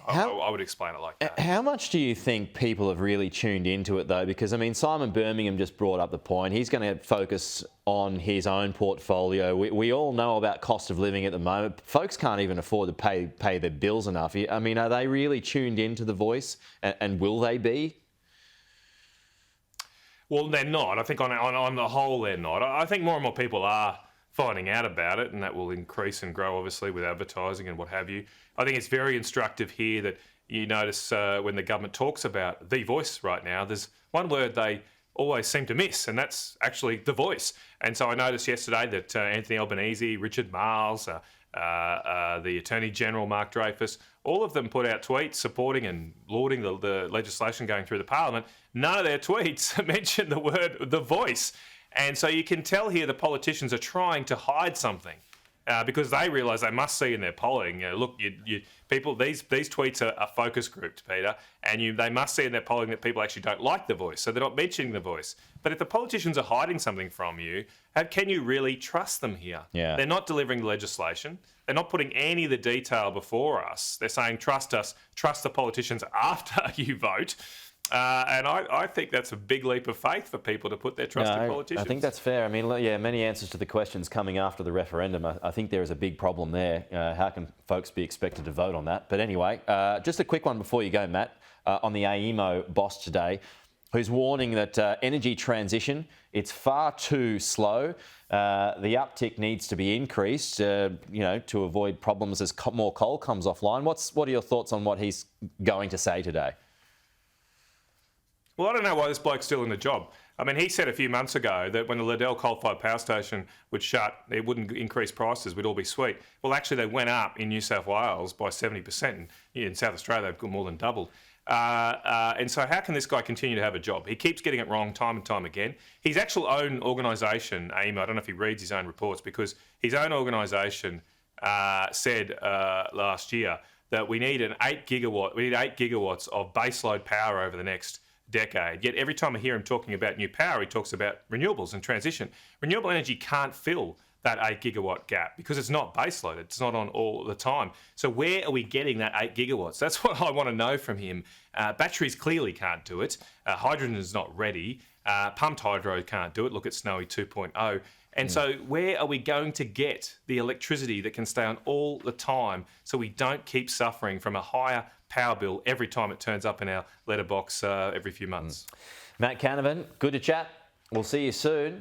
I would explain it like that. How much do you think people have really tuned into it, though? Because, I mean, Simon Birmingham just brought up the point. He's going to focus on his own portfolio. We all know about cost of living at the moment. Folks can't even afford to pay their bills enough. I mean, are they really tuned into the voice, and will they be? Well, they're not. I think on the whole, they're not. I think more and more people are finding out about it, and that will increase and grow, obviously, with advertising and what have you. I think it's very instructive here that you notice when the government talks about the voice right now, there's one word they always seem to miss, and that's actually the voice. And so I noticed yesterday that Anthony Albanese, Richard Marles, the Attorney General, Mark Dreyfus, all of them put out tweets supporting and lauding the legislation going through the Parliament. None of their tweets mention the word the voice. And so you can tell here the politicians are trying to hide something because they realise they must see in their polling. Look, people, these tweets are focus grouped, Peter, and they must see in their polling that people actually don't like the voice, so they're not mentioning the voice. But if the politicians are hiding something from you, can you really trust them here? Yeah. They're not delivering the legislation. They're not putting any of the detail before us. They're saying, trust us, trust the politicians after you vote. And I think that's a big leap of faith for people to put their trust in politicians. I think that's fair. I mean, yeah, many answers to the questions coming after the referendum. I think there is a big problem there. How can folks be expected to vote on that? But anyway, just a quick one before you go, Matt, on the AEMO boss today, who's warning that energy transition, it's far too slow. The uptick needs to be increased, to avoid problems as more coal comes offline. What are your thoughts on what he's going to say today? Well, I don't know why this bloke's still in the job. I mean, he said a few months ago that when the Liddell coal-fired power station would shut, it wouldn't increase prices, we'd all be sweet. Well, actually, they went up in New South Wales by 70%. And in South Australia, they've more than doubled. And so how can this guy continue to have a job? He keeps getting it wrong time and time again. His actual own organisation, AEMO, I don't know if he reads his own reports, because his own organisation said last year that we need 8 gigawatts of baseload power over the next decade. Yet every time I hear him talking about new power, he talks about renewables and transition. Renewable energy can't fill that 8 gigawatt gap because it's not baseload. It's not on all the time. So where are we getting that 8 gigawatts? That's what I want to know from him. Batteries clearly can't do it. Hydrogen is not ready. Pumped hydro can't do it. Look at Snowy 2.0. And so where are we going to get the electricity that can stay on all the time so we don't keep suffering from a higher power bill every time it turns up in our letterbox every few months? Matt Canavan, good to chat. We'll see you soon.